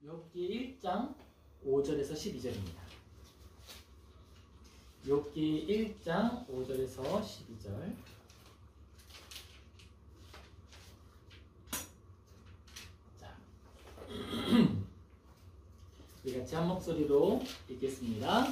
욥기 1장 5절에서 12절입니다. 욥기 1장 5절에서 12절. 자, 우리 같이 한 목소리로 읽겠습니다.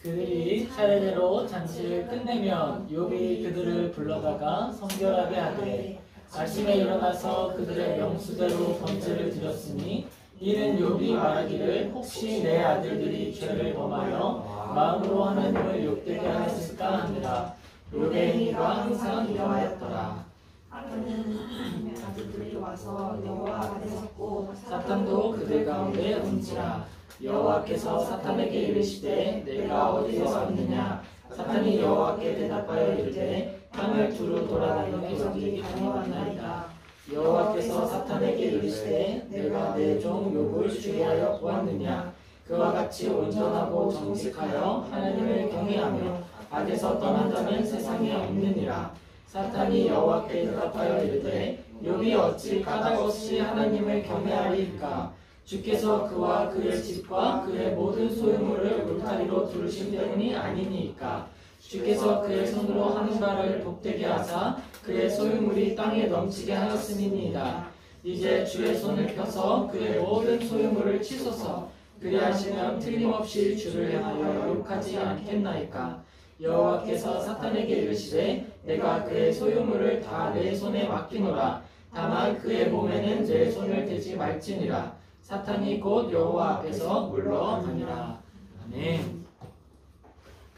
그들이 차례대로 잔치를 끝내면 욥이 그들을 불러다가 성결하게 하되 아침에 일어나서 그들의 명수대로 번제를 드렸으니 이는 욥이 말하기를 혹시 내 아들들이 죄를 범하여 마음으로 하나님을 욕되게 하였을까 합니다. 욥의 행위가 항상 이러하였더라. 아들들이 와서 여호와 앞에 섰고 사탄도 그들 가운데 온지라. 여호와께서 사탄에게 이르시되 내가 어디에서 왔느냐. 사탄이 여호와께 대답하여 이르되 땅을 두루 돌아다니며 여기 다녀왔나이다. 여호와께서 사탄에게 이르시되 내가 내 종 욥을 죽게 하여 보았느냐. 그와 같이 온전하고 정직하여 하나님을 경외하며 악에서 떠난다면 세상에 없느니라. 사탄이 여호와께 대답하여 이르되 욥이 어찌 까닭없이 하나님을 경외하리이까. 주께서 그와 그의 집과 그의 모든 소유물을 울타리로 두르신 때문이 아니니이까. 주께서 그의 손으로 하는 바를 복되게 하사 그의 소유물이 땅에 넘치게 하였음이니이다. 이제 주의 손을 펴서 그의 모든 소유물을 치소서. 그리하시면 틀림없이 주를 향하여 욕하지 않겠나이까. 여호와께서 사탄에게 이르시되 내가 그의 소유물을 다 내 손에 맡기노라. 다만 그의 몸에는 내 손을 대지 말지니라. 사탄이 곧 여호와 앞에서 물러가니라. 아멘.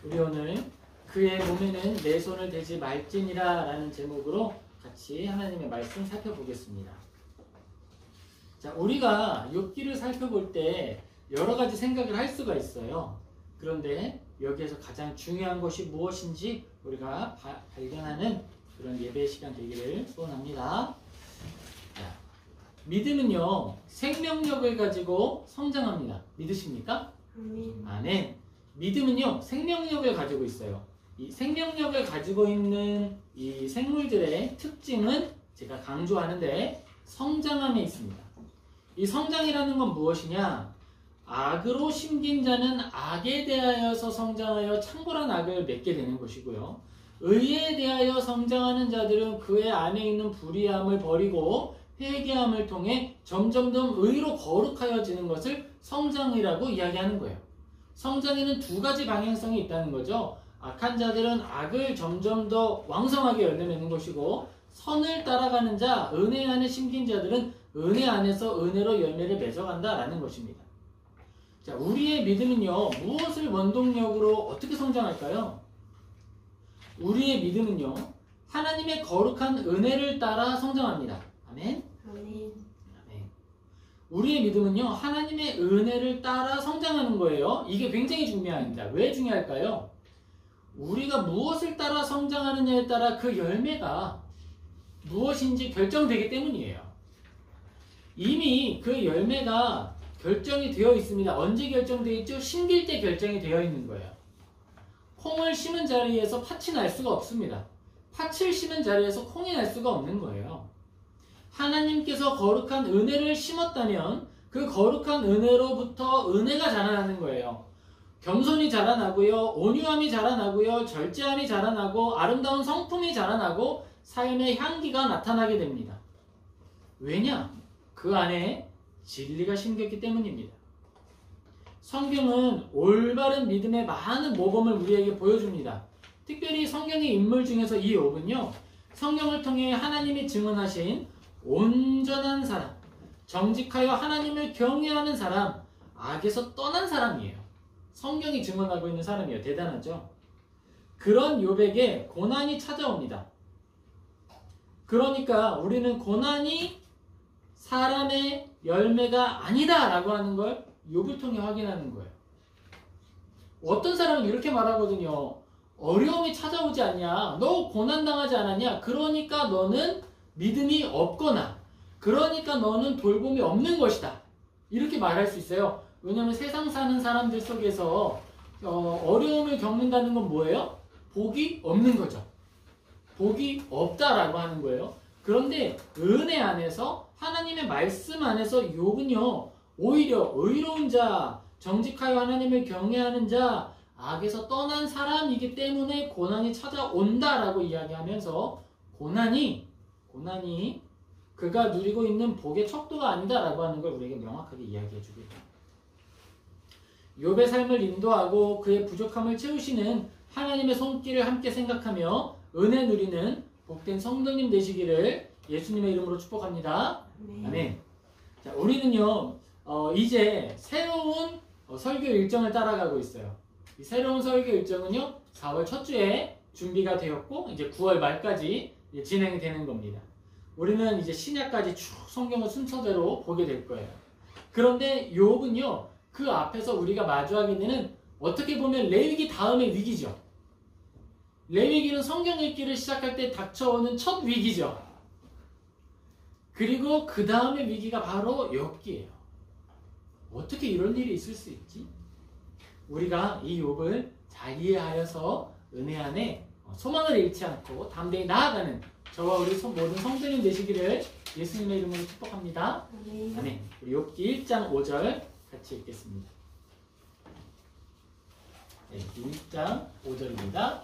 우리 오늘 그의 몸에는 내 손을 대지 말지니라 라는 제목으로 같이 하나님의 말씀 살펴보겠습니다. 자, 우리가 욥기를 살펴볼 때 여러 가지 생각을 할 수가 있어요. 그런데 여기에서 가장 중요한 것이 무엇인지 우리가 발견하는 그런 예배 시간 되기를 소원합니다. 자, 믿음은요, 생명력을 가지고 성장합니다. 믿으십니까? 아멘. 믿음은요, 생명력을 가지고 있어요. 이 생명력을 가지고 있는 이 생물들의 특징은 제가 강조하는데 성장함에 있습니다. 이 성장이라는 건 무엇이냐? 악으로 심긴 자는 악에 대하여서 성장하여 창궐한 악을 맺게 되는 것이고요. 의에 대하여 성장하는 자들은 그의 안에 있는 불의함을 버리고 회개함을 통해 점점 더 의로 거룩하여지는 것을 성장이라고 이야기하는 거예요. 성장에는 두 가지 방향성이 있다는 거죠. 악한 자들은 악을 점점 더 왕성하게 열매맺는 것이고, 선을 따라가는 자, 은혜 안에 심긴 자들은 은혜 안에서 은혜로 열매를 맺어간다라는 것입니다. 자, 우리의 믿음은요, 무엇을 원동력으로 어떻게 성장할까요? 우리의 믿음은요, 하나님의 거룩한 은혜를 따라 성장합니다. 아멘? 아멘. 우리의 믿음은요, 하나님의 은혜를 따라 성장하는 거예요. 이게 굉장히 중요합니다. 왜 중요할까요? 우리가 무엇을 따라 성장하느냐에 따라 그 열매가 무엇인지 결정되기 때문이에요. 이미 그 열매가 결정이 되어 있습니다. 언제 결정되어 있죠? 심길 때 결정이 되어 있는 거예요. 콩을 심은 자리에서 팥이 날 수가 없습니다. 팥을 심은 자리에서 콩이 날 수가 없는 거예요. 하나님께서 거룩한 은혜를 심었다면 그 거룩한 은혜로부터 은혜가 자라나는 거예요. 겸손이 자라나고요, 온유함이 자라나고요, 절제함이 자라나고 아름다운 성품이 자라나고 삶의 향기가 나타나게 됩니다. 왜냐? 그 안에 진리가 심겼기 때문입니다. 성경은 올바른 믿음의 많은 모범을 우리에게 보여줍니다. 특별히 성경의 인물 중에서 이 욥은요, 성경을 통해 하나님이 증언하신 온전한 사람, 정직하여 하나님을 경외하는 사람, 악에서 떠난 사람이에요. 성경이 증언하고 있는 사람이에요. 대단하죠? 그런 욥에게 고난이 찾아옵니다. 그러니까 우리는 고난이 사람의 열매가 아니다 라고 하는 걸 욥을 통해 확인하는 거예요. 어떤 사람은 이렇게 말하거든요. 어려움이 찾아오지 않냐? 너 고난당하지 않았냐? 그러니까 너는 믿음이 없거나, 그러니까 너는 돌봄이 없는 것이다. 이렇게 말할 수 있어요. 왜냐하면 세상 사는 사람들 속에서 어려움을 겪는다는 건 뭐예요? 복이 없는 거죠. 복이 없다라고 하는 거예요. 그런데 은혜 안에서, 하나님의 말씀 안에서 욥은요, 오히려 의로운 자, 정직하여 하나님을 경외하는 자, 악에서 떠난 사람이기 때문에 고난이 찾아온다라고 이야기하면서 고난이 그가 누리고 있는 복의 척도가 아니다라고 하는 걸 우리에게 명확하게 이야기해 주고 있다. 욥의 삶을 인도하고 그의 부족함을 채우시는 하나님의 손길을 함께 생각하며 은혜 누리는 복된 성도님 되시기를 예수님의 이름으로 축복합니다. 아멘. 자, 우리는요 이제 새로운 설교 일정을 따라가고 있어요. 이 새로운 설교 일정은요 4월 첫 주에 준비가 되었고 이제 9월 말까지 진행이 되는 겁니다. 우리는 이제 신약까지 쭉 성경을 순서대로 보게 될 거예요. 그런데 욥은요 그 앞에서 우리가 마주하게 되는 어떻게 보면 레위기 다음의 위기죠. 레위기는 성경 읽기를 시작할 때 닥쳐오는 첫 위기죠. 그리고 그 다음의 위기가 바로 욥기예요. 어떻게 이런 일이 있을 수 있지? 우리가 이 욥을 잘 이해하여서 은혜 안에 소망을 잃지 않고 담대히 나아가는 저와 우리 모든 성도님 되시기를 예수님의 이름으로 축복합니다. 아멘. 우리 욥기 1장 5절 같이 읽겠습니다. 네, 1장 5절입니다.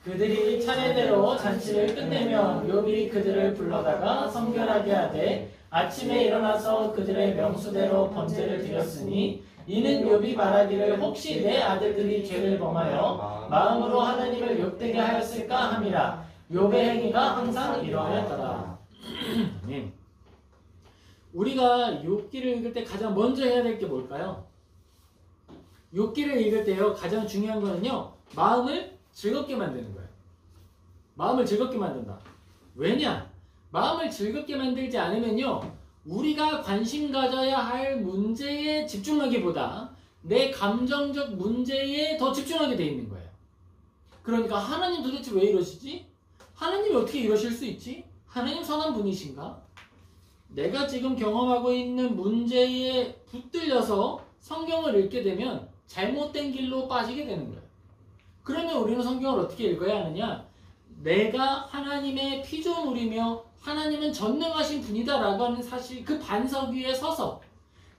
그들이 차례대로 잔치를 끝내면 욥이 그들을 불러다가 성결하게 하되 아침에 일어나서 그들의 명수대로 번제를 드렸으니 이는 욥이 말하기를 혹시 내 아들들이 죄를 범하여 마음으로 하나님을 욕되게 하였을까 함이라. 욥의 행위가 항상 이러하였더라. 네. 우리가 욥기를 읽을 때 가장 먼저 해야 될 게 뭘까요? 욥기를 읽을 때요 가장 중요한 거는요 마음을 즐겁게 만드는 거예요. 마음을 즐겁게 만든다. 왜냐? 마음을 즐겁게 만들지 않으면요 우리가 관심 가져야 할 문제에 집중하기보다 내 감정적 문제에 더 집중하게 돼 있는 거예요. 그러니까 하나님 도대체 왜 이러시지? 하나님이 어떻게 이러실 수 있지? 하나님 선한 분이신가? 내가 지금 경험하고 있는 문제에 붙들려서 성경을 읽게 되면 잘못된 길로 빠지게 되는 거예요. 그러면 우리는 성경을 어떻게 읽어야 하느냐? 내가 하나님의 피조물이며 하나님은 전능하신 분이다라고 하는 사실, 그 반석 위에 서서,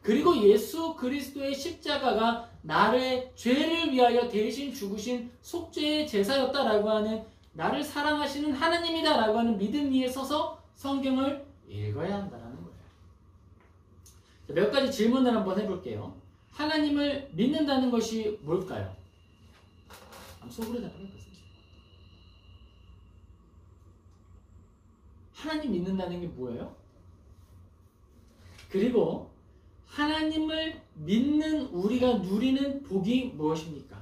그리고 예수 그리스도의 십자가가 나를 죄를 위하여 대신 죽으신 속죄의 제사였다라고 하는, 나를 사랑하시는 하나님이다라고 하는 믿음 위에 서서 성경을 읽어야 한다는 거예요. 몇 가지 질문을 한번 해볼게요. 하나님을 믿는다는 것이 뭘까요? 속으로 답해보세요. 하나님 믿는다는 게 뭐예요? 그리고 하나님을 믿는 우리가 누리는 복이 무엇입니까?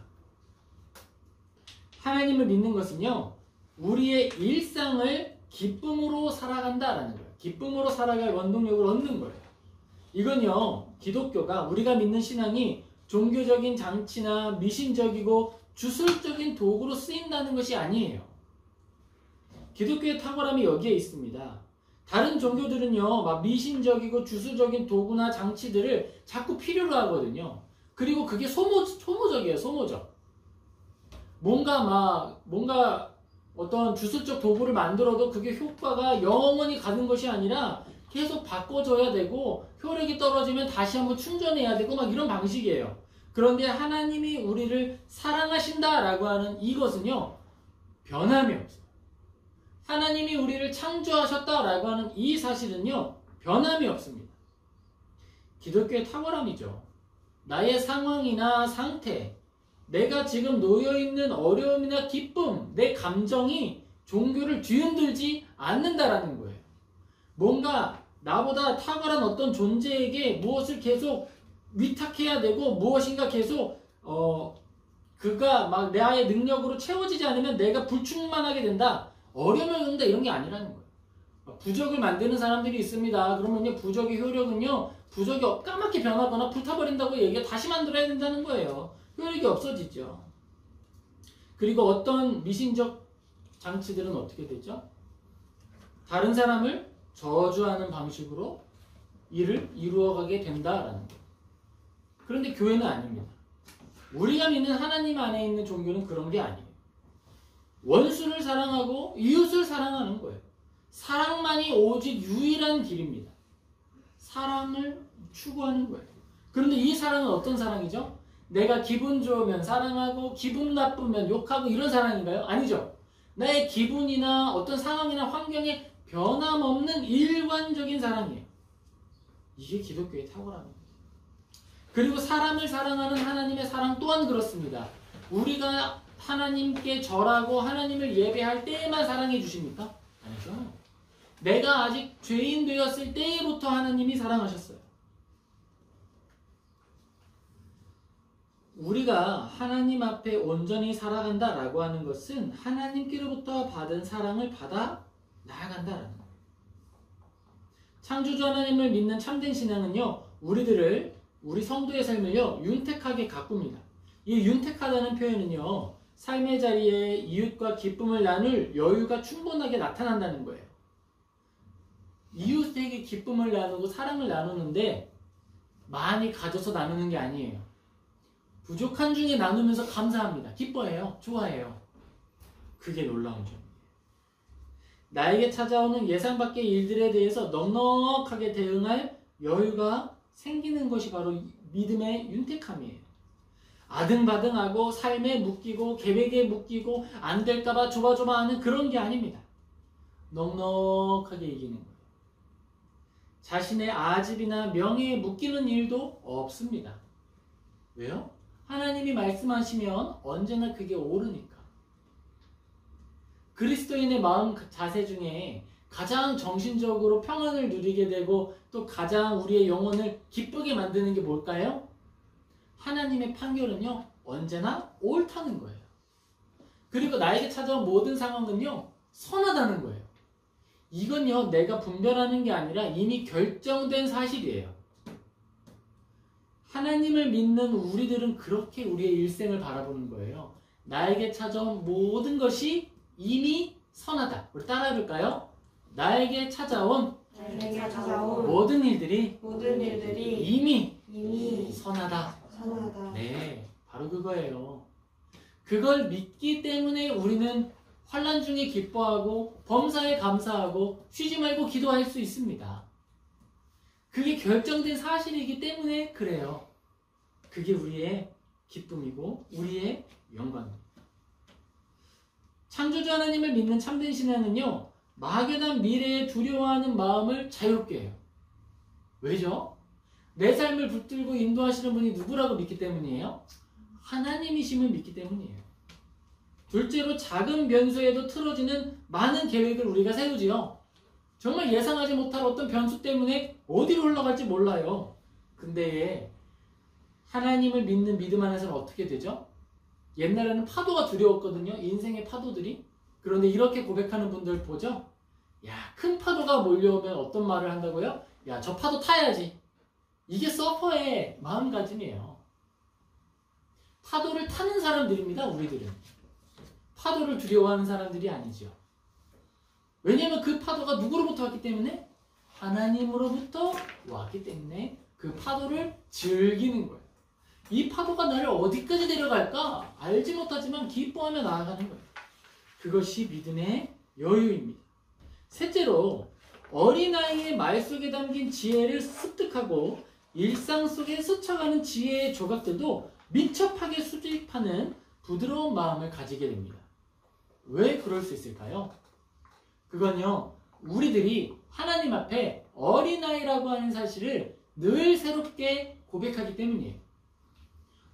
하나님을 믿는 것은요, 우리의 일상을 기쁨으로 살아간다라는 거예요. 기쁨으로 살아갈 원동력을 얻는 거예요. 이건요, 기독교가, 우리가 믿는 신앙이 종교적인 장치나 미신적이고 주술적인 도구로 쓰인다는 것이 아니에요. 기독교의 탁월함이 여기에 있습니다. 다른 종교들은요, 막 미신적이고 주술적인 도구나 장치들을 자꾸 필요로 하거든요. 그리고 그게 소모적이에요, 소모적. 뭔가 어떤 주술적 도구를 만들어도 그게 효과가 영원히 가는 것이 아니라 계속 바꿔줘야 되고, 효력이 떨어지면 다시 한번 충전해야 되고, 막 이런 방식이에요. 그런데 하나님이 우리를 사랑하신다라고 하는 이것은요, 변함이 없어요. 하나님이 우리를 창조하셨다라고 하는 이 사실은요, 변함이 없습니다. 기독교의 탁월함이죠. 나의 상황이나 상태, 내가 지금 놓여있는 어려움이나 기쁨, 내 감정이 종교를 뒤흔들지 않는다라는 거예요. 뭔가 나보다 탁월한 어떤 존재에게 무엇을 계속 위탁해야 되고, 무엇인가 계속 그가 막 나의 능력으로 채워지지 않으면 내가 불충만하게 된다, 어려움을 겪는다, 이런 게 아니라는 거예요. 부적을 만드는 사람들이 있습니다. 그러면요, 부적의 효력은요, 부적이 까맣게 변하거나 불타버린다고 얘기가 다시 만들어야 된다는 거예요. 효력이 없어지죠. 그리고 어떤 미신적 장치들은 어떻게 되죠? 다른 사람을 저주하는 방식으로 일을 이루어가게 된다라는 거예요. 그런데 교회는 아닙니다. 우리가 믿는 하나님 안에 있는 종교는 그런 게 아니에요. 원수를 사랑하고 이웃을 사랑하는 거예요. 사랑만이 오직 유일한 길입니다. 사랑을 추구하는 거예요. 그런데 이 사랑은 어떤 사랑이죠? 내가 기분 좋으면 사랑하고 기분 나쁘면 욕하고 이런 사랑인가요? 아니죠. 나의 기분이나 어떤 상황이나 환경에 변함없는 일관적인 사랑이에요. 이게 기독교의 탁월함입니다. 그리고 사람을 사랑하는 하나님의 사랑 또한 그렇습니다. 우리가 하나님께 절하고 하나님을 예배할 때에만 사랑해 주십니까? 아니죠. 내가 아직 죄인 되었을 때부터 하나님이 사랑하셨어요. 우리가 하나님 앞에 온전히 살아간다라고 하는 것은 하나님께로부터 받은 사랑을 받아 나아간다라는 거예요. 창조주 하나님을 믿는 참된 신앙은요, 우리 성도의 삶을요, 윤택하게 가꿉니다. 이 윤택하다는 표현은요, 삶의 자리에 이웃과 기쁨을 나눌 여유가 충분하게 나타난다는 거예요. 이웃에게 기쁨을 나누고 사랑을 나누는데 많이 가져서 나누는 게 아니에요. 부족한 중에 나누면서 감사합니다. 기뻐해요. 좋아해요. 그게 놀라운 점이에요. 나에게 찾아오는 예상 밖의 일들에 대해서 넉넉하게 대응할 여유가 생기는 것이 바로 믿음의 윤택함이에요. 아등바등하고 삶에 묶이고 계획에 묶이고 안 될까봐 조바조바하는 그런 게 아닙니다. 넉넉하게 이기는 거예요. 자신의 아집이나 명예에 묶이는 일도 없습니다. 왜요? 하나님이 말씀하시면 언제나 그게 옳으니까. 그리스도인의 마음 자세 중에 가장 정신적으로 평안을 누리게 되고 또 가장 우리의 영혼을 기쁘게 만드는 게 뭘까요? 하나님의 판결은요, 언제나 옳다는 거예요. 그리고 나에게 찾아온 모든 상황은요, 선하다는 거예요. 이건요, 내가 분별하는 게 아니라 이미 결정된 사실이에요. 하나님을 믿는 우리들은 그렇게 우리의 일생을 바라보는 거예요. 나에게 찾아온 모든 것이 이미 선하다. 우리 따라해볼까요? 나에게 찾아온 모든 일들이 이미 선하다. 네, 바로 그거예요. 그걸 믿기 때문에 우리는 환난 중에 기뻐하고 범사에 감사하고 쉬지 말고 기도할 수 있습니다. 그게 결정된 사실이기 때문에 그래요. 그게 우리의 기쁨이고 우리의 영광입니다. 창조주 하나님을 믿는 참된 신앙은요, 막연한 미래에 두려워하는 마음을 자유롭게 해요. 왜죠? 내 삶을 붙들고 인도하시는 분이 누구라고 믿기 때문이에요? 하나님이심을 믿기 때문이에요. 둘째로 작은 변수에도 틀어지는 많은 계획을 우리가 세우지요. 정말 예상하지 못할 어떤 변수 때문에 어디로 흘러갈지 몰라요. 근데 하나님을 믿는 믿음 안에서는 어떻게 되죠? 옛날에는 파도가 두려웠거든요. 인생의 파도들이. 그런데 이렇게 고백하는 분들 보죠? 야, 큰 파도가 몰려오면 어떤 말을 한다고요? 야, 저 파도 타야지. 이게 서퍼의 마음가짐이에요. 파도를 타는 사람들입니다, 우리들은. 파도를 두려워하는 사람들이 아니죠. 왜냐하면 그 파도가 누구로부터 왔기 때문에? 하나님으로부터 왔기 때문에 그 파도를 즐기는 거예요. 이 파도가 나를 어디까지 데려갈까? 알지 못하지만 기뻐하며 나아가는 거예요. 그것이 믿음의 여유입니다. 셋째로, 어린아이의 말 속에 담긴 지혜를 습득하고 일상 속에 스쳐가는 지혜의 조각들도 민첩하게 수집하는 부드러운 마음을 가지게 됩니다. 왜 그럴 수 있을까요? 그건요, 우리들이 하나님 앞에 어린아이라고 하는 사실을 늘 새롭게 고백하기 때문이에요.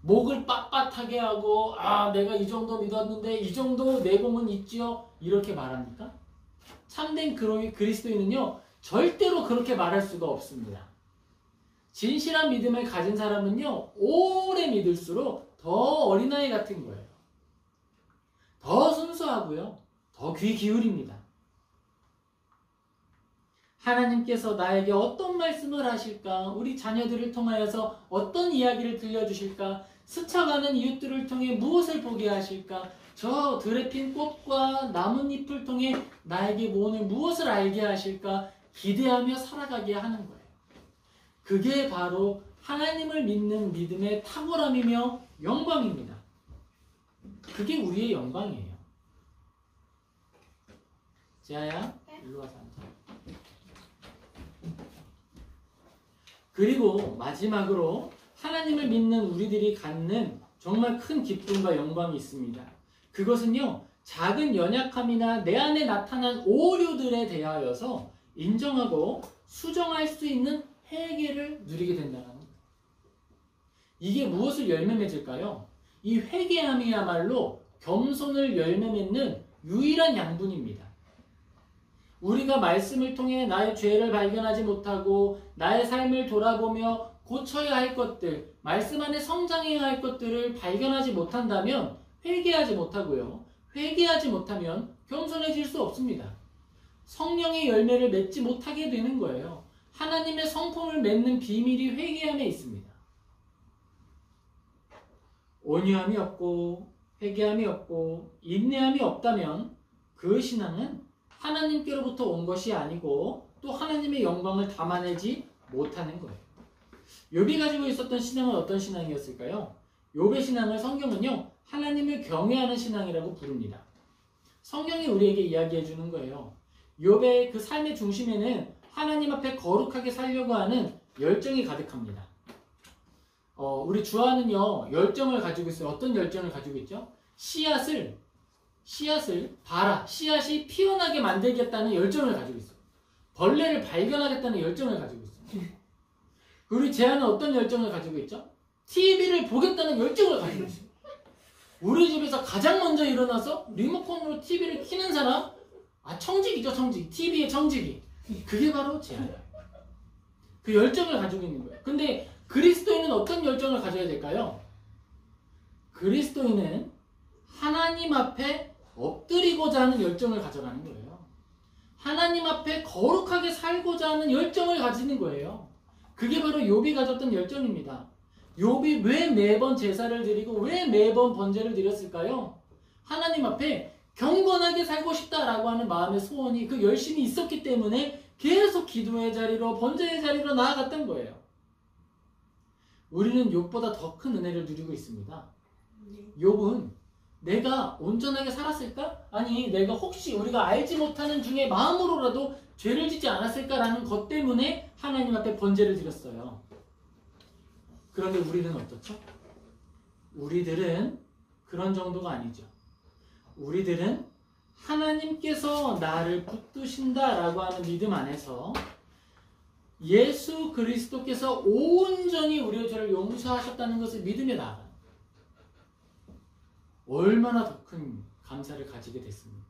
목을 빳빳하게 하고, 아, 내가 이 정도 믿었는데 이 정도 내공은 있지요? 이렇게 말합니까? 참된 그리스도인은요, 절대로 그렇게 말할 수가 없습니다. 진실한 믿음을 가진 사람은요, 오래 믿을수록 더 어린아이 같은 거예요. 더 순수하고요, 더 귀 기울입니다. 하나님께서 나에게 어떤 말씀을 하실까? 우리 자녀들을 통하여서 어떤 이야기를 들려주실까? 스쳐가는 이웃들을 통해 무엇을 보게 하실까? 저 들에 핀 꽃과 나뭇잎을 통해 나에게 오늘 무엇을 알게 하실까? 기대하며 살아가게 하는 거예요. 그게 바로 하나님을 믿는 믿음의 탁월함이며 영광입니다. 그게 우리의 영광이에요. 지아야, 일로 와서 앉아. 그리고 마지막으로 하나님을 믿는 우리들이 갖는 정말 큰 기쁨과 영광이 있습니다. 그것은요, 작은 연약함이나 내 안에 나타난 오류들에 대하여서 인정하고 수정할 수 있는 회개를 누리게 된다는 겁니다. 이게 무엇을 열매 맺을까요? 이 회개함이야말로 겸손을 열매 맺는 유일한 양분입니다. 우리가 말씀을 통해 나의 죄를 발견하지 못하고 나의 삶을 돌아보며 고쳐야 할 것들, 말씀 안에 성장해야 할 것들을 발견하지 못한다면 회개하지 못하고요. 회개하지 못하면 겸손해질 수 없습니다. 성령의 열매를 맺지 못하게 되는 거예요. 하나님의 성품을 맺는 비밀이 회개함에 있습니다. 온유함이 없고 회개함이 없고 인내함이 없다면 그 신앙은 하나님께로부터 온 것이 아니고 또 하나님의 영광을 담아내지 못하는 거예요. 욥이 가지고 있었던 신앙은 어떤 신앙이었을까요? 욥의 신앙을 성경은요, 하나님을 경외하는 신앙이라고 부릅니다. 성경이 우리에게 이야기해 주는 거예요. 욥의 그 삶의 중심에는 하나님 앞에 거룩하게 살려고 하는 열정이 가득합니다. 우리 주아는요, 열정을 가지고 있어요. 어떤 열정을 가지고 있죠? 씨앗을 봐라. 씨앗이 피어나게 만들겠다는 열정을 가지고 있어요. 벌레를 발견하겠다는 열정을 가지고 있어요. 우리 재한은 어떤 열정을 가지고 있죠? TV를 보겠다는 열정을 가지고 있어요. 우리 집에서 가장 먼저 일어나서 리모컨으로 TV를 켜는 사람, 청직이죠, 청직. TV의 청직이. 그게 바로 재한이에요. 그 열정을 가지고 있는 거예요. 근데 그리스도인은 어떤 열정을 가져야 될까요? 그리스도인은 하나님 앞에 엎드리고자 하는 열정을 가져가는 거예요. 하나님 앞에 거룩하게 살고자 하는 열정을 가지는 거예요. 그게 바로 욥이 가졌던 열정입니다. 욥이 왜 매번 제사를 드리고 왜 매번 번제를 드렸을까요? 하나님 앞에 경건하게 살고 싶다라고 하는 마음의 소원이, 그 열심이 있었기 때문에 계속 기도의 자리로, 번제의 자리로 나아갔던 거예요. 우리는 욥보다 더 큰 은혜를 누리고 있습니다. 욥은 내가 온전하게 살았을까? 아니, 내가 혹시 우리가 알지 못하는 중에 마음으로라도 죄를 짓지 않았을까라는 것 때문에 하나님 앞에 번제를 드렸어요. 그런데 우리는 어떻죠? 우리들은 그런 정도가 아니죠. 우리들은 하나님께서 나를 붙드신다라고 하는 믿음 안에서 예수 그리스도께서 온전히 우리의 죄를 용서하셨다는 것을 믿음에 나아가는, 얼마나 더 큰 감사를 가지게 됐습니까?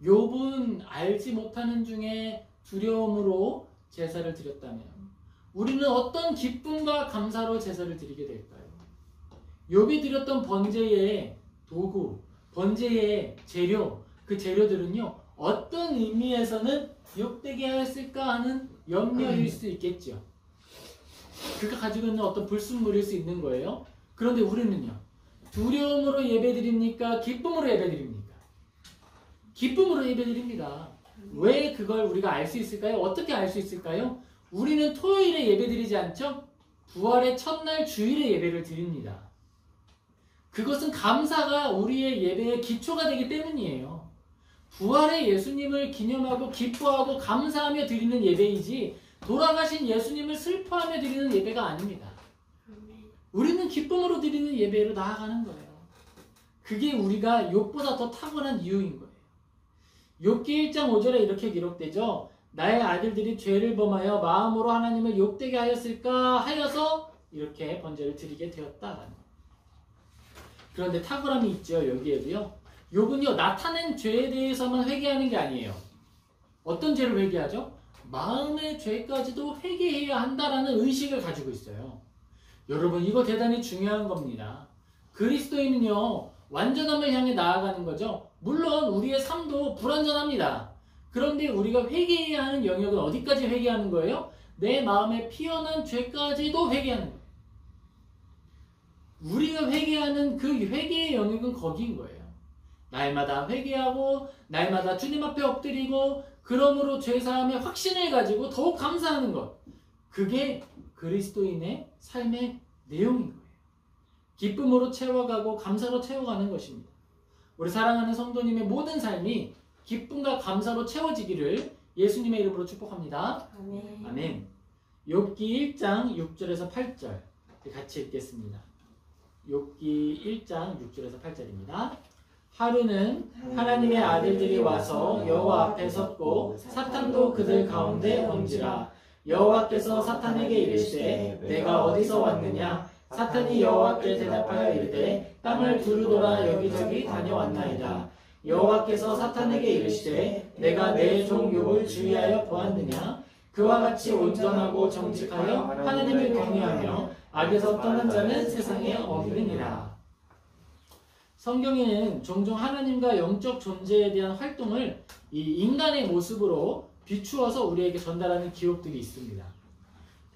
욥은 알지 못하는 중에 두려움으로 제사를 드렸다면 우리는 어떤 기쁨과 감사로 제사를 드리게 될까요? 욥이 드렸던 번제의 도구, 번제의 재료, 그 재료들은요, 어떤 의미에서는 욕되게 하였을까 하는 염려일 수 있겠죠. 그가 가지고 있는 어떤 불순물일 수 있는 거예요. 그런데 우리는요, 두려움으로 예배드립니까? 기쁨으로 예배드립니까? 기쁨으로 예배드립니다. 왜 그걸 우리가 알 수 있을까요? 어떻게 알 수 있을까요? 우리는 토요일에 예배드리지 않죠? 부활의 첫날 주일에 예배를 드립니다. 그것은 감사가 우리의 예배의 기초가 되기 때문이에요. 부활의 예수님을 기념하고 기뻐하고 감사하며 드리는 예배이지 돌아가신 예수님을 슬퍼하며 드리는 예배가 아닙니다. 우리는 기쁨으로 드리는 예배로 나아가는 거예요. 그게 우리가 욥보다 더 탁월한 이유인 거예요. 욥기 1장 5절에 이렇게 기록되죠. 나의 아들들이 죄를 범하여 마음으로 하나님을 욕되게 하였을까 하여서 이렇게 번제를 드리게 되었다. 그런데 탁월함이 있죠. 여기에도요. 욥은요, 나타낸 죄에 대해서만 회개하는 게 아니에요. 어떤 죄를 회개하죠? 마음의 죄까지도 회개해야 한다라는 의식을 가지고 있어요. 여러분, 이거 대단히 중요한 겁니다. 그리스도인은요, 완전함을 향해 나아가는 거죠. 물론 우리의 삶도 불완전합니다. 그런데 우리가 회개해야 하는 영역은 어디까지 회개하는 거예요? 내 마음에 피어난 죄까지도 회개하는 거예요. 우리가 회개하는 그 회개의 영역은 거기인 거예요. 날마다 회개하고 날마다 주님 앞에 엎드리고 그러므로 죄사함의 확신을 가지고 더욱 감사하는 것. 그게 그리스도인의 삶의 내용인 거예요. 기쁨으로 채워가고 감사로 채워가는 것입니다. 우리 사랑하는 성도님의 모든 삶이 기쁨과 감사로 채워지기를 예수님의 이름으로 축복합니다. 아멘. 아멘. 욥기 1장 6절에서 8절 같이 읽겠습니다. 욥기 1장 6절에서 8절입니다. 하루는 하나님의 아들들이 와서 여호와 앞에 섰고 사탄도 그들 가운데 온지라. 여호와께서 사탄에게 이르시되 내가 어디서 왔느냐. 사탄이 여호와께 대답하여 이르되 땅을 두루 돌아 여기저기 다녀왔나이다. 여호와께서 사탄에게 이르시되 내가 내 종 욥을 주의하여 보았느냐. 그와 같이 온전하고 정직하여 하나님을 경외하며 악에서 떠난 자는 세상에 없느니라. 성경에는 종종 하나님과 영적 존재에 대한 활동을 이 인간의 모습으로 비추어서 우리에게 전달하는 기록들이 있습니다.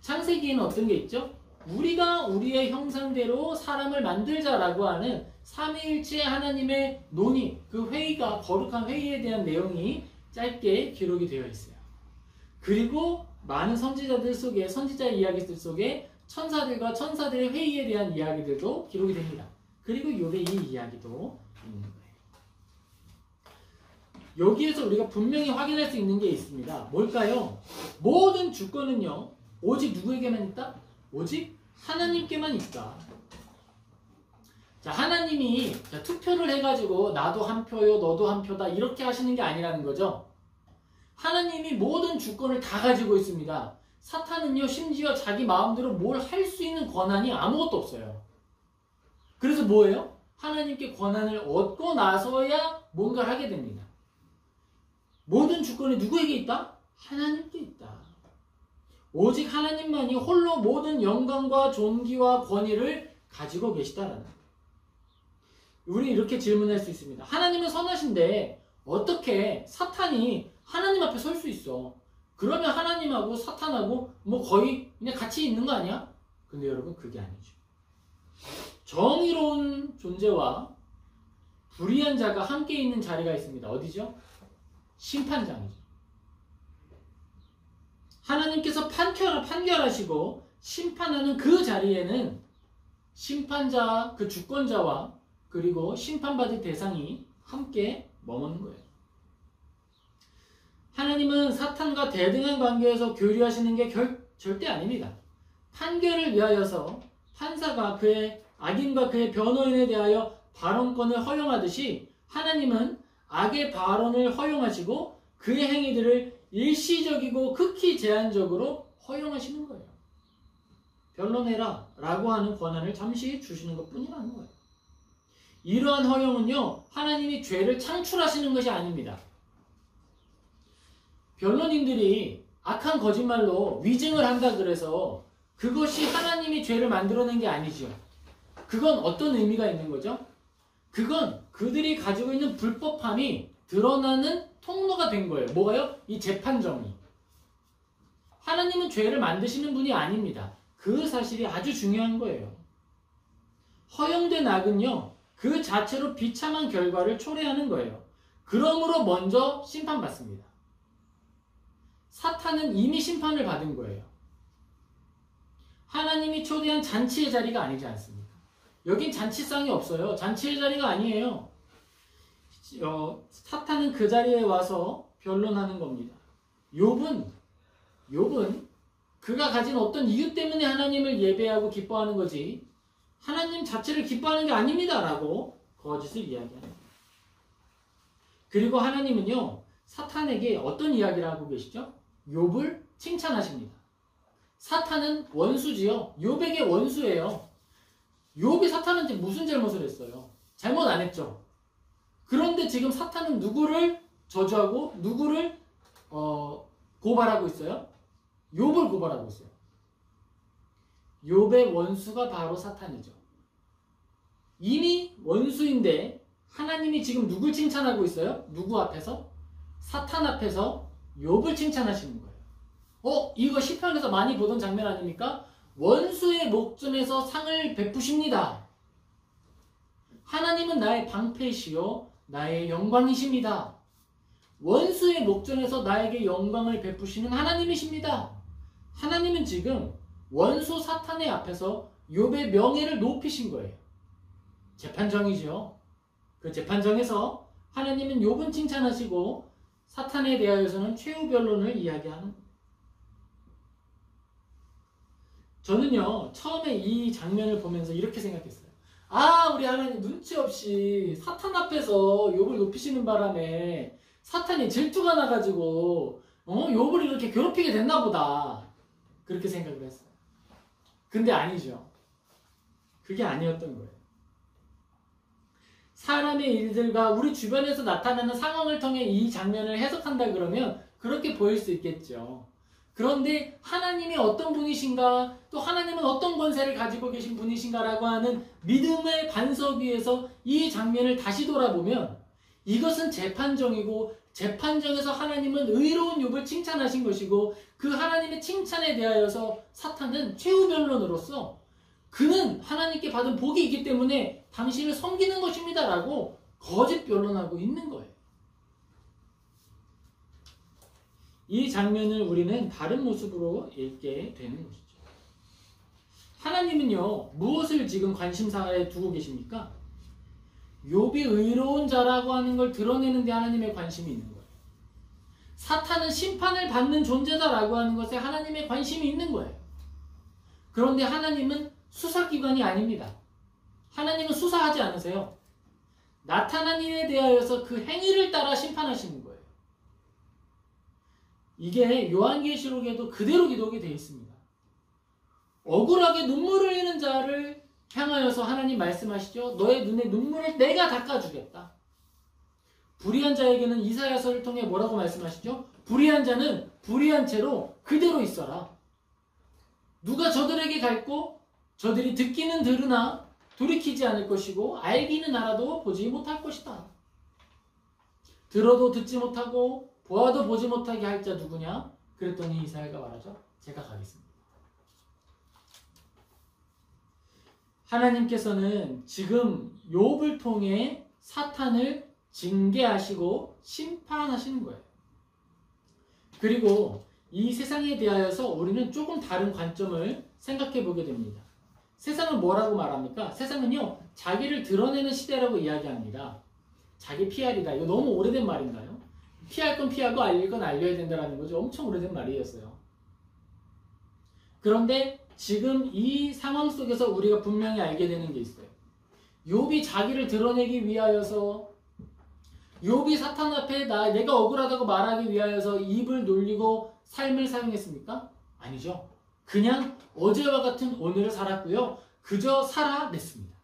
창세기에는 어떤 게 있죠? 우리가 우리의 형상대로 사람을 만들자라고 하는 삼위일체 하나님의 논의, 그 회의가 거룩한 회의에 대한 내용이 짧게 기록이 되어 있어요. 그리고 많은 선지자들 속에, 선지자의 이야기들 속에 천사들과 천사들의 회의에 대한 이야기들도 기록이 됩니다. 그리고 욥의 이 이야기도 있는 거예요. 여기에서 우리가 분명히 확인할 수 있는 게 있습니다. 뭘까요? 모든 주권은요, 오직 누구에게만 있다? 오직 하나님께만 있다. 자, 하나님이 투표를 해가지고 나도 한 표요, 너도 한 표다 이렇게 하시는 게 아니라는 거죠. 하나님이 모든 주권을 다 가지고 있습니다. 사탄은요, 심지어 자기 마음대로 뭘 할 수 있는 권한이 아무것도 없어요. 그래서 뭐예요? 하나님께 권한을 얻고 나서야 뭔가를 하게 됩니다. 모든 주권이 누구에게 있다? 하나님께 있다. 오직 하나님만이 홀로 모든 영광과 존귀와 권위를 가지고 계시다라는 거예요. 우리 이렇게 질문할 수 있습니다. 하나님은 선하신데 어떻게 사탄이 하나님 앞에 설 수 있어? 그러면 하나님하고 사탄하고 뭐 거의 그냥 같이 있는 거 아니야? 근데 여러분, 그게 아니죠. 정의로운 존재와 불의한 자가 함께 있는 자리가 있습니다. 어디죠? 심판장이죠. 하나님께서 판결하시고 심판하는 그 자리에는 심판자, 그 주권자와 그리고 심판받을 대상이 함께 머무는 거예요. 하나님은 사탄과 대등한 관계에서 교류하시는 게 절대 아닙니다. 판결을 위하여서 판사가 그의 악인과 그의 변호인에 대하여 발언권을 허용하듯이 하나님은 악의 발언을 허용하시고 그의 행위들을 일시적이고 극히 제한적으로 허용하시는 거예요. 변론해라 라고 하는 권한을 잠시 주시는 것 뿐이라는 거예요. 이러한 허용은요, 하나님이 죄를 창출하시는 것이 아닙니다. 변론인들이 악한 거짓말로 위증을 한다 그래서 그것이 하나님이 죄를 만들어낸 게 아니죠. 그건 어떤 의미가 있는 거죠? 그건 그들이 가지고 있는 불법함이 드러나는 통로가 된 거예요. 뭐가요? 이 재판정이. 하나님은 죄를 만드시는 분이 아닙니다. 그 사실이 아주 중요한 거예요. 허용된 악은요, 그 자체로 비참한 결과를 초래하는 거예요. 그러므로 먼저 심판받습니다. 사탄은 이미 심판을 받은 거예요. 하나님이 초대한 잔치의 자리가 아니지 않습니까? 여긴 잔치상이 없어요. 잔치의 자리가 아니에요. 사탄은 그 자리에 와서 변론하는 겁니다. 욥은 그가 가진 어떤 이유 때문에 하나님을 예배하고 기뻐하는 거지 하나님 자체를 기뻐하는 게 아닙니다 라고 거짓을 이야기합니다. 그리고 하나님은요, 사탄에게 어떤 이야기를 하고 계시죠? 욥을 칭찬하십니다. 사탄은 원수지요. 욥에게 원수예요. 욥이 사탄한테 무슨 잘못을 했어요? 잘못 안 했죠. 그런데 지금 사탄은 누구를 저주하고 누구를 고발하고 있어요? 욥을 고발하고 있어요. 욥의 원수가 바로 사탄이죠. 이미 원수인데 하나님이 지금 누굴 칭찬하고 있어요? 누구 앞에서? 사탄 앞에서 욥을 칭찬하시는 거예요. 이거 시편에서 많이 보던 장면 아닙니까? 원수의 목전에서 상을 베푸십니다. 하나님은 나의 방패시요 나의 영광이십니다. 원수의 목전에서 나에게 영광을 베푸시는 하나님이십니다. 하나님은 지금 원수 사탄의 앞에서 욥의 명예를 높이신 거예요. 재판정이죠. 그 재판정에서 하나님은 욥은 칭찬하시고 사탄에 대하여서는 최후 변론을 이야기하는 거예요. 저는요 처음에 이 장면을 보면서 이렇게 생각했어요. 아, 우리 하나님 눈치 없이 사탄 앞에서 욥을 높이시는 바람에 사탄이 질투가 나가지고 욥을 이렇게 괴롭히게 됐나 보다, 그렇게 생각을 했어요. 근데 아니죠. 그게 아니었던 거예요. 사람의 일들과 우리 주변에서 나타나는 상황을 통해 이 장면을 해석한다 그러면 그렇게 보일 수 있겠죠. 그런데 하나님이 어떤 분이신가, 또 하나님은 어떤 권세를 가지고 계신 분이신가라고 하는 믿음의 반석 위에서 이 장면을 다시 돌아보면 이것은 재판정이고, 재판정에서 하나님은 의로운 욥을 칭찬하신 것이고, 그 하나님의 칭찬에 대하여서 사탄은 최후 변론으로서 그는 하나님께 받은 복이 있기 때문에 당신을 섬기는 것입니다 라고 거짓 변론하고 있는 거예요. 이 장면을 우리는 다른 모습으로 읽게 되는 것이죠. 하나님은요, 무엇을 지금 관심사에 두고 계십니까? 욥이 의로운 자라고 하는 걸 드러내는 데 하나님의 관심이 있는 거예요. 사탄은 심판을 받는 존재다라고 하는 것에 하나님의 관심이 있는 거예요. 그런데 하나님은 수사기관이 아닙니다. 하나님은 수사하지 않으세요. 나타난 일에 대하여서 그 행위를 따라 심판하시는 거예요. 이게 요한계시록에도 그대로 기록이 되어 있습니다. 억울하게 눈물을 흘리는 자를 향하여서 하나님 말씀하시죠. 너의 눈에 눈물을 내가 닦아주겠다. 불의한 자에게는 이사야서를 통해 뭐라고 말씀하시죠? 불의한 자는 불의한 채로 그대로 있어라. 누가 저들에게 갈고 저들이 듣기는 들으나 돌이키지 않을 것이고 알기는 알아도 보지 못할 것이다. 들어도 듣지 못하고 보아도 보지 못하게 할 자 누구냐? 그랬더니 이사야가 말하죠. 제가 가겠습니다. 하나님께서는 지금 욥을 통해 사탄을 징계하시고 심판하시는 거예요. 그리고 이 세상에 대하여서 우리는 조금 다른 관점을 생각해 보게 됩니다. 세상은 뭐라고 말합니까? 세상은요, 자기를 드러내는 시대라고 이야기합니다. 자기 PR이다. 이거 너무 오래된 말인가요? 피할 건 피하고 알릴 건 알려야 된다는 거죠. 엄청 오래된 말이었어요. 그런데 지금 이 상황 속에서 우리가 분명히 알게 되는 게 있어요. 욥이 자기를 드러내기 위하여서, 욥이 사탄 앞에 내가 억울하다고 말하기 위하여서 입을 놀리고 삶을 사용했습니까? 아니죠. 그냥 어제와 같은 오늘을 살았고요. 그저 살아냈습니다.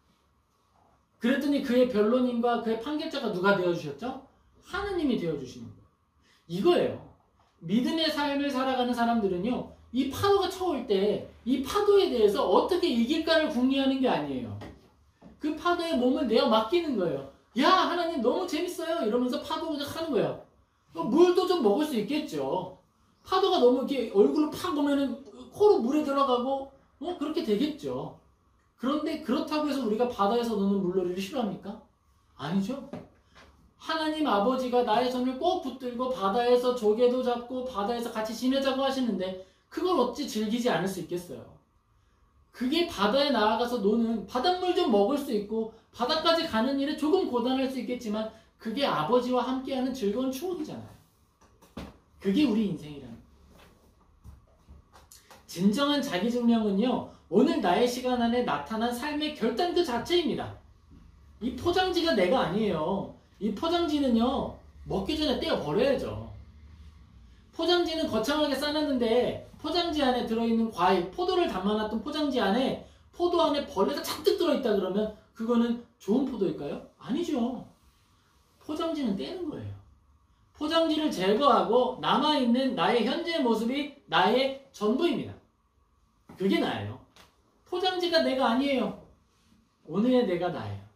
그랬더니 그의 변론인과 그의 판결자가 누가 되어주셨죠? 하나님이 되어주시는 거예요. 이거예요. 믿음의 삶을 살아가는 사람들은요, 이 파도가 쳐올 때 이 파도에 대해서 어떻게 이길까를 궁리하는 게 아니에요. 그 파도에 몸을 내어 맡기는 거예요. 야, 하나님 너무 재밌어요. 이러면서 파도 그냥 하는 거예요. 물도 좀 먹을 수 있겠죠. 파도가 너무 이렇게 얼굴을 팍 보면은 코로 물에 들어가고 그렇게 되겠죠. 그런데 그렇다고 해서 우리가 바다에서 노는 물놀이를 싫어합니까? 아니죠. 하나님 아버지가 나의 손을 꼭 붙들고 바다에서 조개도 잡고 바다에서 같이 지내자고 하시는데 그걸 어찌 즐기지 않을 수 있겠어요. 그게 바다에 나아가서 노는, 바닷물 좀 먹을 수 있고 바다까지 가는 일에 조금 고단할 수 있겠지만 그게 아버지와 함께하는 즐거운 추억이잖아요. 그게 우리 인생이라는 거예요. 진정한 자기증명은요, 오늘 나의 시간 안에 나타난 삶의 결단 그 자체입니다. 이 포장지가 내가 아니에요. 이 포장지는요, 먹기 전에 떼어버려야죠. 포장지는 거창하게 싸놨는데 포장지 안에 들어있는 과일, 포도를 담아놨던 포장지 안에 포도 안에 벌레가 잔뜩 들어있다 그러면 그거는 좋은 포도일까요? 아니죠. 포장지는 떼는 거예요. 포장지를 제거하고 남아있는 나의 현재 모습이 나의 전부입니다. 그게 나예요. 포장지가 내가 아니에요. 오늘의 내가 나예요.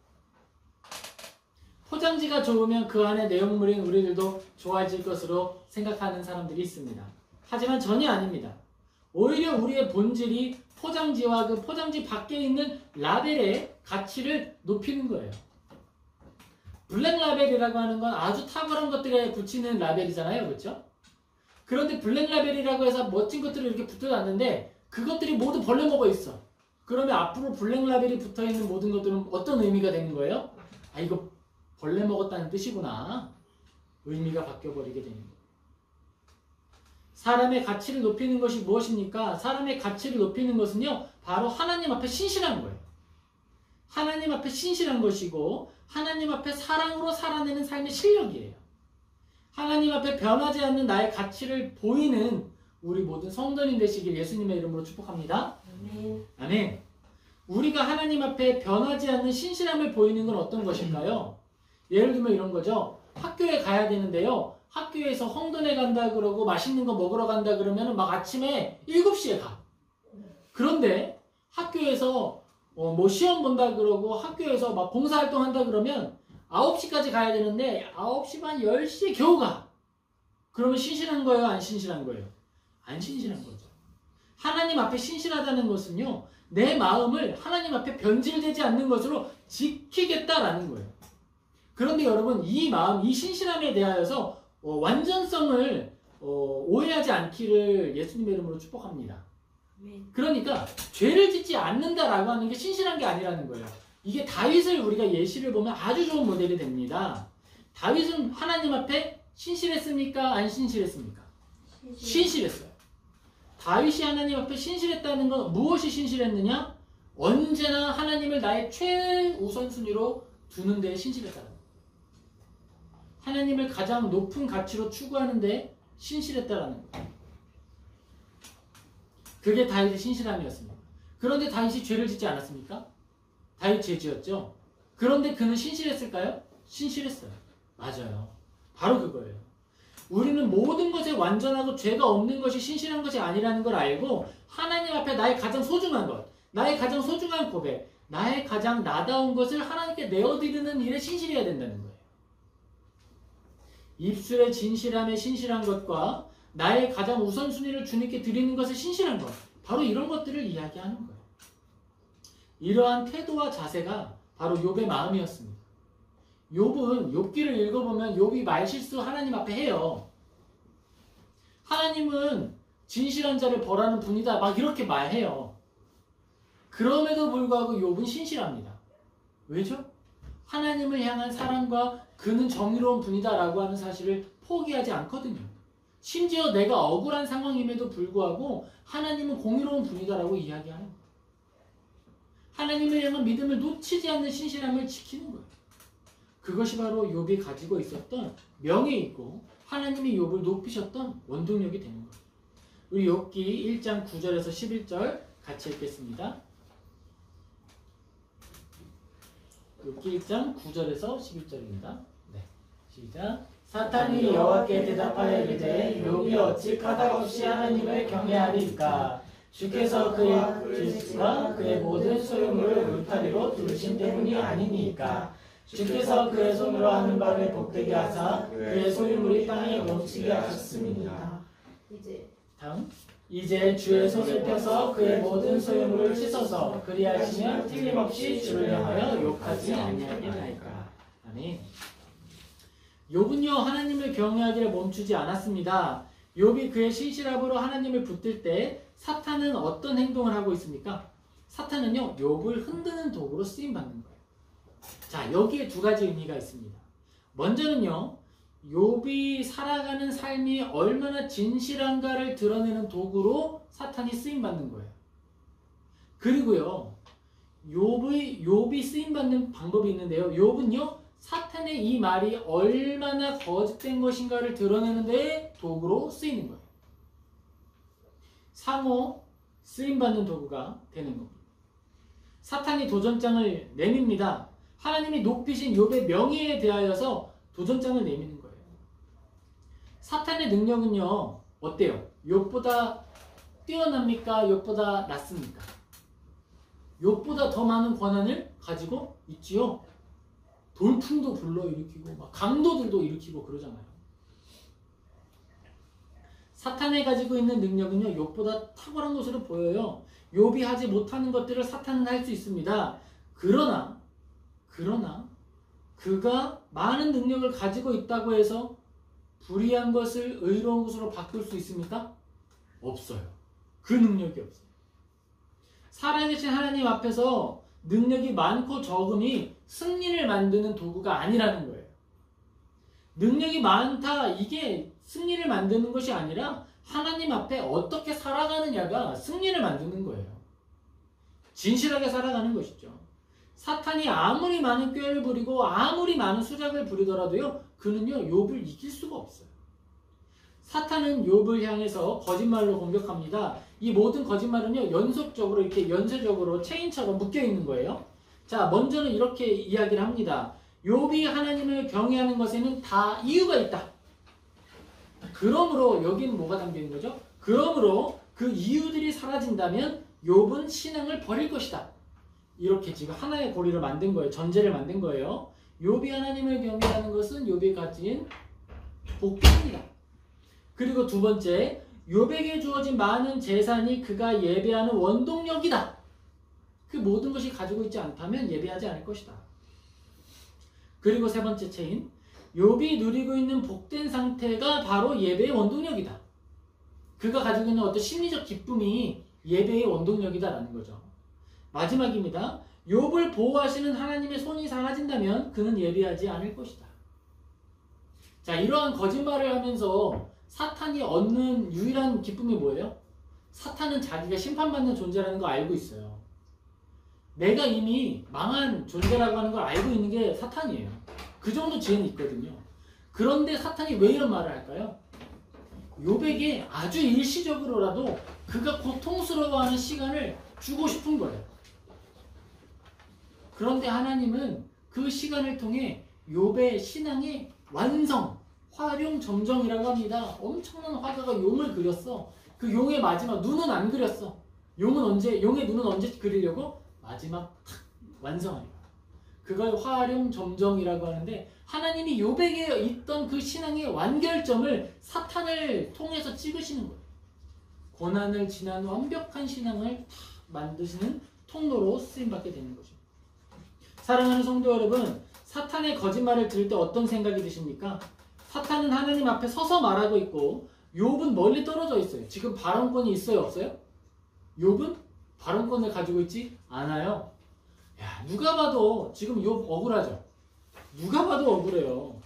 포장지가 좋으면 그 안에 내용물인 우리들도 좋아질 것으로 생각하는 사람들이 있습니다. 하지만 전혀 아닙니다. 오히려 우리의 본질이 포장지와 그 포장지 밖에 있는 라벨의 가치를 높이는 거예요. 블랙 라벨이라고 하는 건 아주 탁월한 것들에 붙이는 라벨이잖아요. 그렇죠? 그런데 블랙 라벨이라고 해서 멋진 것들이 이렇게 붙어놨는데 그것들이 모두 벌레 먹어 있어. 그러면 앞으로 블랙 라벨이 붙어있는 모든 것들은 어떤 의미가 되는 거예요? 아, 이거 벌레 먹었다는 뜻이구나. 의미가 바뀌어버리게 되는 거예요. 사람의 가치를 높이는 것이 무엇입니까? 사람의 가치를 높이는 것은요, 바로 하나님 앞에 신실한 거예요. 하나님 앞에 신실한 것이고, 하나님 앞에 사랑으로 살아내는 삶의 실력이에요. 하나님 앞에 변하지 않는 나의 가치를 보이는 우리 모든 성도님 되시길 예수님의 이름으로 축복합니다. 아멘. 아멘. 우리가 하나님 앞에 변하지 않는 신실함을 보이는 건 어떤 것일까요? 예를 들면 이런 거죠. 학교에 가야 되는데요. 학교에서 헝돈에 간다 그러고 맛있는 거 먹으러 간다 그러면 막 아침에 7시에 가. 그런데 학교에서 뭐 시험 본다 그러고 학교에서 막 봉사활동 한다 그러면 9시까지 가야 되는데 9시 반 10시에 겨우 가. 그러면 신실한 거예요? 안 신실한 거예요? 안 신실한 거죠. 하나님 앞에 신실하다는 것은요, 내 마음을 하나님 앞에 변질되지 않는 것으로 지키겠다라는 거예요. 그런데 여러분, 이 마음, 이 신실함에 대하여서 완전성을 오해하지 않기를 예수님의 이름으로 축복합니다. 아멘. 그러니까 죄를 짓지 않는다라고 하는 게 신실한 게 아니라는 거예요. 이게 다윗을 우리가 예시를 보면 아주 좋은 모델이 됩니다. 다윗은 하나님 앞에 신실했습니까? 안 신실했습니까? 신실했어요. 다윗이 하나님 앞에 신실했다는 건 무엇이 신실했느냐? 언제나 하나님을 나의 최우선순위로 두는 데 신실했다는 거예요. 하나님을 가장 높은 가치로 추구하는 데 신실했다라는 거예요. 그게 다윗의 신실함이었습니다. 그런데 다윗이 죄를 짓지 않았습니까? 다윗 죄 지었죠? 그런데 그는 신실했을까요? 신실했어요. 맞아요. 바로 그거예요. 우리는 모든 것에 완전하고 죄가 없는 것이 신실한 것이 아니라는 걸 알고 하나님 앞에 나의 가장 소중한 것, 나의 가장 소중한 고백, 나의 가장 나다운 것을 하나님께 내어드리는 일에 신실해야 된다는 거예요. 입술의 진실함에 신실한 것과 나의 가장 우선순위를 주님께 드리는 것에 신실한 것, 바로 이런 것들을 이야기하는 거예요. 이러한 태도와 자세가 바로 욥의 마음이었습니다. 욥은 욥기를 읽어보면 욥이 말실수 하나님 앞에 해요. 하나님은 진실한 자를 벌하는 분이다 막 이렇게 말해요. 그럼에도 불구하고 욥은 신실합니다. 왜죠? 하나님을 향한 사랑과 그는 정의로운 분이다 라고 하는 사실을 포기하지 않거든요. 심지어 내가 억울한 상황임에도 불구하고 하나님은 공의로운 분이다 라고 이야기하는 거예요. 하나님을 향한 믿음을 놓치지 않는 신실함을 지키는 거예요. 그것이 바로 욥이 가지고 있었던 명예이고 하나님이 욥을 높이셨던 원동력이 되는 거예요. 우리 욥기 1장 9절에서 11절 같이 읽겠습니다. 욥기 1장 9절에서 11절입니다. 네, 시작. 사탄이 여호와께 대답하여 이르되 욥이 어찌 까닭없이 하나님을 경외하리까? 주께서 그의 질서와 그의 모든 소유물을 울타리로 두르신 때문이 아니니까. 주께서 그의 손으로 하는 바를 복되게 하사 그의 소유물이 땅에 넘치게 하셨습니다. 다음. 이제 주의 손을 펴서 그의 모든 소유물을 씻어서 그리하시면 틀림없이 주를 향하여 욕하지 아니하리까. 아멘. 욥은요, 하나님을 경외하기를 멈추지 않았습니다. 욥이 그의 신실함으로 하나님을 붙들 때 사탄은 어떤 행동을 하고 있습니까? 사탄은요, 욥을 흔드는 도구로 쓰임받는 거예요. 자, 여기에 두 가지 의미가 있습니다. 먼저는요, 욥이 살아가는 삶이 얼마나 진실한가를 드러내는 도구로 사탄이 쓰임받는 거예요. 그리고요, 욥이 쓰임받는 방법이 있는데요. 욥은요, 사탄의 이 말이 얼마나 거짓된 것인가를 드러내는 데 도구로 쓰이는 거예요. 상호 쓰임받는 도구가 되는 겁니다. 사탄이 도전장을 내밉니다. 하나님이 높이신 욥의 명예에 대하여서 도전장을 내미는 거예요. 사탄의 능력은요, 어때요? 욥보다 뛰어납니까? 욥보다 낫습니까? 욥보다 더 많은 권한을 가지고 있지요. 돌풍도 불러일으키고 막 강도들도 일으키고 그러잖아요. 사탄이 가지고 있는 능력은요, 욥보다 탁월한 것으로 보여요. 욥이 하지 못하는 것들을 사탄은 할 수 있습니다. 그러나 그가 많은 능력을 가지고 있다고 해서 불의한 것을 의로운 것으로 바꿀 수 있습니까? 없어요. 그 능력이 없어요. 살아계신 하나님 앞에서 능력이 많고 적음이 승리를 만드는 도구가 아니라는 거예요. 능력이 많다, 이게 승리를 만드는 것이 아니라 하나님 앞에 어떻게 살아가느냐가 승리를 만드는 거예요. 진실하게 살아가는 것이죠. 사탄이 아무리 많은 꾀를 부리고 아무리 많은 수작을 부리더라도요, 그는요 욥을 이길 수가 없어요. 사탄은 욥을 향해서 거짓말로 공격합니다. 이 모든 거짓말은요 연속적으로 이렇게 연쇄적으로 체인처럼 묶여 있는 거예요. 자, 먼저는 이렇게 이야기를 합니다. 욥이 하나님을 경외하는 것에는 다 이유가 있다. 그러므로 여기는 뭐가 담겨 있는 거죠? 그러므로 그 이유들이 사라진다면 욥은 신앙을 버릴 것이다. 이렇게 지금 하나의 고리를 만든 거예요. 전제를 만든 거예요. 욥이 하나님을 경외하는 것은 욥이 가진 복입니다. 그리고 두 번째, 욥에게 주어진 많은 재산이 그가 예배하는 원동력이다. 그 모든 것이 가지고 있지 않다면 예배하지 않을 것이다. 그리고 세 번째 체인, 욥이 누리고 있는 복된 상태가 바로 예배의 원동력이다. 그가 가지고 있는 어떤 심리적 기쁨이 예배의 원동력이다라는 거죠. 마지막입니다. 욥을 보호하시는 하나님의 손이 사라진다면 그는 예배하지 않을 것이다. 자, 이러한 거짓말을 하면서 사탄이 얻는 유일한 기쁨이 뭐예요? 사탄은 자기가 심판받는 존재라는 거 알고 있어요. 내가 이미 망한 존재라고 하는 걸 알고 있는 게 사탄이에요. 그 정도 지혜는 있거든요. 그런데 사탄이 왜 이런 말을 할까요? 욥에게 아주 일시적으로라도 그가 고통스러워하는 시간을 주고 싶은 거예요. 그런데 하나님은 그 시간을 통해 욥의 신앙의 완성, 활용 점정이라고 합니다. 엄청난 화가가 용을 그렸어. 그 용의 마지막 눈은 안 그렸어. 용의 눈은 언제 그리려고? 마지막 탁 완성하려. 그걸 활용 점정이라고 하는데, 하나님이 욥에게 있던 그 신앙의 완결점을 사탄을 통해서 찍으시는 거예요. 고난을 지난 완벽한 신앙을 다 만드시는 통로로 쓰임받게 되는 거죠. 사랑하는 성도 여러분, 사탄의 거짓말을 들을 때 어떤 생각이 드십니까? 사탄은 하나님 앞에 서서 말하고 있고 욥은 멀리 떨어져 있어요. 지금 발언권이 있어요, 없어요? 욥은 발언권을 가지고 있지 않아요. 야, 누가 봐도 지금 욥 억울하죠? 누가 봐도 억울해요.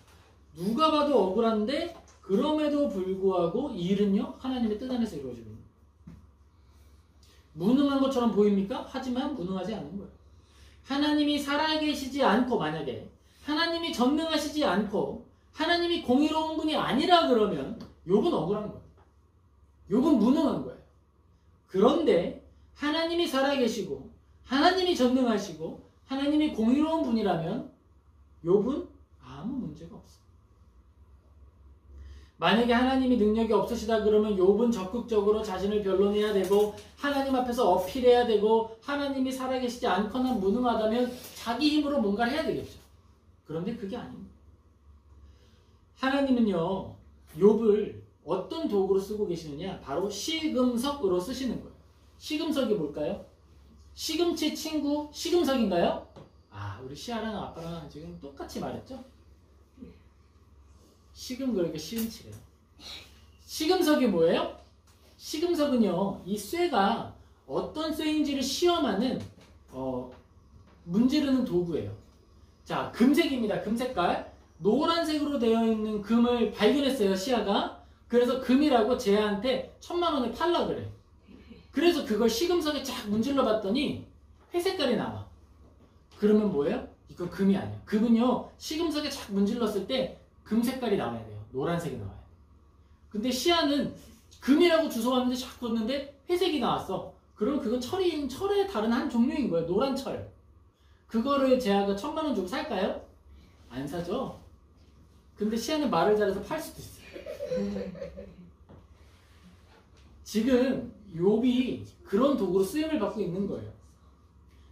누가 봐도 억울한데 그럼에도 불구하고 이 일은요 하나님의 뜻 안에서 이루어지고 있는 거예요. 무능한 것처럼 보입니까? 하지만 무능하지 않은 거예요. 하나님이 살아계시지 않고, 만약에 하나님이 전능하시지 않고 하나님이 공의로운 분이 아니라 그러면 욥은 억울한 거예요. 욥은 무능한 거예요. 그런데 하나님이 살아계시고 하나님이 전능하시고 하나님이 공의로운 분이라면 욥은 아무 문제가 없어요. 만약에 하나님이 능력이 없으시다 그러면 욥은 적극적으로 자신을 변론해야 되고 하나님 앞에서 어필해야 되고, 하나님이 살아계시지 않거나 무능하다면 자기 힘으로 뭔가를 해야 되겠죠. 그런데 그게 아닙니다. 하나님은요 욥을 어떤 도구로 쓰고 계시느냐, 바로 시금석으로 쓰시는 거예요. 시금석이 뭘까요? 시금치 친구 시금석인가요? 아, 우리 시아랑 아빠랑 지금 똑같이 말했죠? 시금, 그러니까 시금치래요. 시금석이 뭐예요? 시금석은요 이 쇠가 어떤 쇠인지를 시험하는 문지르는 도구예요. 자, 금색입니다. 금색깔. 노란색으로 되어 있는 금을 발견했어요, 시아가. 그래서 금이라고 쟤한테 1000만 원에 팔라 그래. 그래서 그걸 시금석에 쫙 문질러 봤더니 회색깔이 나와. 그러면 뭐예요? 이건 금이 아니야. 금은요 시금석에 쫙 문질렀을 때 금색깔이 나와야 돼요. 노란색이 나와요. 근데 시아는 금이라고 주워왔는데 자꾸 뒀는데 회색이 나왔어. 그럼 그건 철의 다른 한 종류인 거예요. 노란 철. 그거를 제아가 1000만 원 주고 살까요? 안 사죠. 근데 시아는 말을 잘해서 팔 수도 있어요. 지금 욥이 그런 도구로 쓰임을 받고 있는 거예요.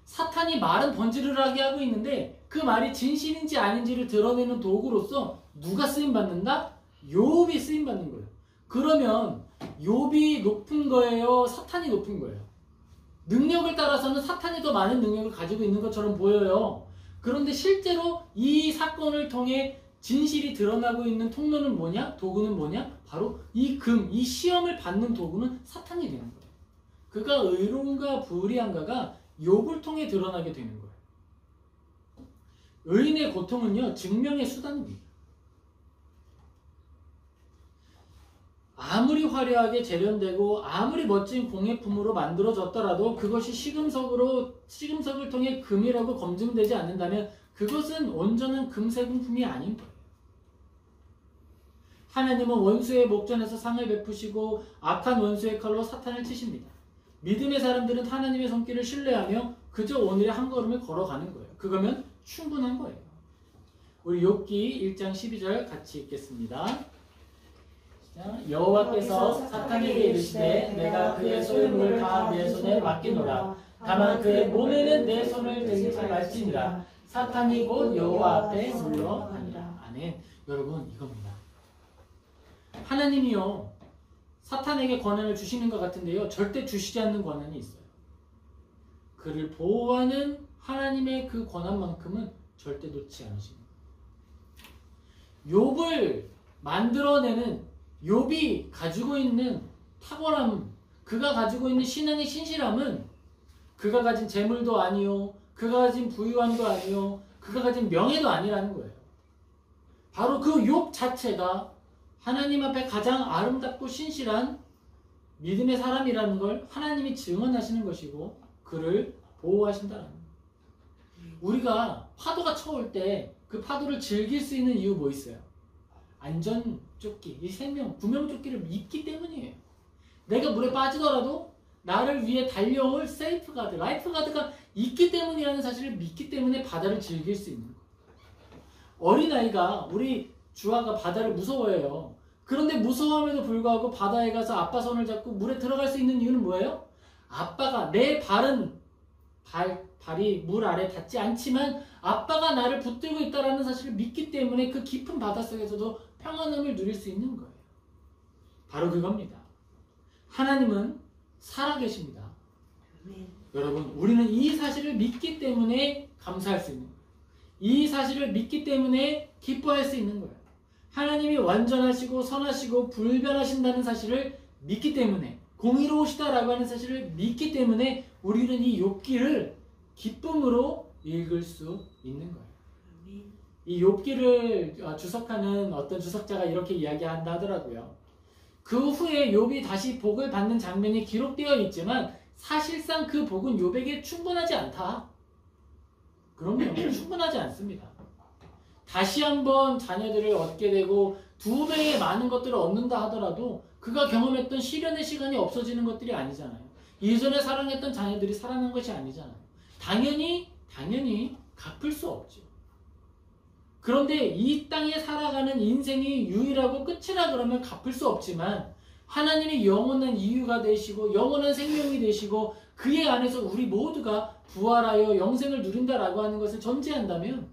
사탄이 말은 번지르르하게 하고 있는데 그 말이 진실인지 아닌지를 드러내는 도구로서 누가 쓰임받는다? 욥이 쓰임받는 거예요. 그러면 욥이 높은 거예요? 사탄이 높은 거예요? 능력을 따라서는 사탄이 더 많은 능력을 가지고 있는 것처럼 보여요. 그런데 실제로 이 사건을 통해 진실이 드러나고 있는 통로는 뭐냐? 도구는 뭐냐? 바로 이 금, 이 시험을 받는 도구는 사탄이 되는 거예요. 그가 의로운가 불의한가가 욥을 통해 드러나게 되는 거예요. 의인의 고통은요 증명의 수단입니다. 아무리 화려하게 재련되고 아무리 멋진 공예품으로 만들어졌더라도 그것이 시금석을 통해 금이라고 검증되지 않는다면 그것은 온전한 금세금품이 아닌 거예요. 하나님은 원수의 목전에서 상을 베푸시고 악한 원수의 칼로 사탄을 치십니다. 믿음의 사람들은 하나님의 손길을 신뢰하며 그저 오늘의 한 걸음을 걸어가는 거예요. 그거면 충분한 거예요. 우리 욥기 1장 12절 같이 읽겠습니다. 여호와께서 사탄에게 이르시되 내가 그의 소유물을 다 내 손에 맡기노라. 다만 그의 몸에는 내 손을 대지 말지니라. 사탄이 곧 여호와 앞에 물러가니라. 아멘. 여러분 이겁니다. 하나님이요 사탄에게 권한을 주시는 것 같은데요 절대 주시지 않는 권한이 있어요. 그를 보호하는 하나님의 그 권한만큼은 절대 놓지 않으십니다. 욥을 만들어내는 욥이 가지고 있는 탁월함, 그가 가지고 있는 신앙의 신실함은 그가 가진 재물도 아니요, 그가 가진 부유함도 아니요, 그가 가진 명예도 아니라는 거예요. 바로 그 욥 자체가 하나님 앞에 가장 아름답고 신실한 믿음의 사람이라는 걸 하나님이 증언하시는 것이고 그를 보호하신다는 거예요. 우리가 파도가 쳐올 때 그 파도를 즐길 수 있는 이유 뭐 있어요? 안전조끼, 이 생명, 구명조끼를 입기 때문이에요. 내가 물에 빠지더라도 나를 위해 달려올 세이프가드, 라이프가드가 있기 때문이라는 사실을 믿기 때문에 바다를 즐길 수 있는 거예요. 어린아이가, 우리 주아가 바다를 무서워해요. 그런데 무서워함에도 불구하고 바다에 가서 아빠 손을 잡고 물에 들어갈 수 있는 이유는 뭐예요? 아빠가 내 발이 물 아래 닿지 않지만 아빠가 나를 붙들고 있다는 사실을 믿기 때문에 그 깊은 바닷속에서도 평안함을 누릴 수 있는 거예요. 바로 그겁니다. 하나님은 살아계십니다. 여러분 우리는 이 사실을 믿기 때문에 감사할 수 있는 거예요. 이 사실을 믿기 때문에 기뻐할 수 있는 거예요. 하나님이 완전하시고 선하시고 불변하신다는 사실을 믿기 때문에, 공의로우시다라고 하는 사실을 믿기 때문에 우리는 이 욥기를 기쁨으로 읽을 수 있는 거예요. 이 욥기를 주석하는 어떤 주석자가 이렇게 이야기한다 하더라고요. 그 후에 욥이 다시 복을 받는 장면이 기록되어 있지만 사실상 그 복은 욥에게 충분하지 않다. 그럼요, 충분하지 않습니다. 다시 한번 자녀들을 얻게 되고 2배의 많은 것들을 얻는다 하더라도 그가 경험했던 시련의 시간이 없어지는 것들이 아니잖아요. 예전에 사랑했던 자녀들이 살아난 것이 아니잖아요. 당연히 갚을 수 없죠. 그런데 이 땅에 살아가는 인생이 유일하고 끝이라 그러면 갚을 수 없지만 하나님이 영원한 이유가 되시고 영원한 생명이 되시고 그의 안에서 우리 모두가 부활하여 영생을 누린다라고 하는 것을 전제한다면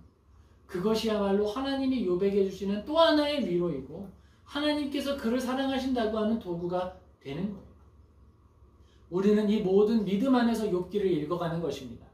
그것이야말로 하나님이 욥에게 주시는 또 하나의 위로이고 하나님께서 그를 사랑하신다고 하는 도구가 되는 거예요. 우리는 이 모든 믿음 안에서 욥기를 읽어가는 것입니다.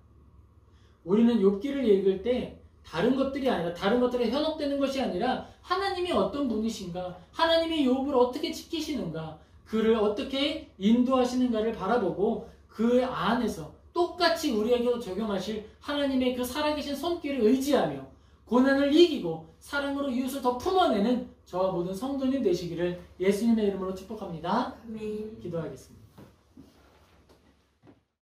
우리는 욥기를 읽을 때 다른 것들이 아니라, 다른 것들에 현혹되는 것이 아니라 하나님이 어떤 분이신가, 하나님이 욥을 어떻게 지키시는가, 그를 어떻게 인도하시는가를 바라보고 그 안에서 똑같이 우리에게도 적용하실 하나님의 그 살아계신 손길을 의지하며 고난을 이기고 사랑으로 이웃을 더 품어내는 저와 모든 성도님 되시기를 예수님의 이름으로 축복합니다. 아멘. 기도하겠습니다.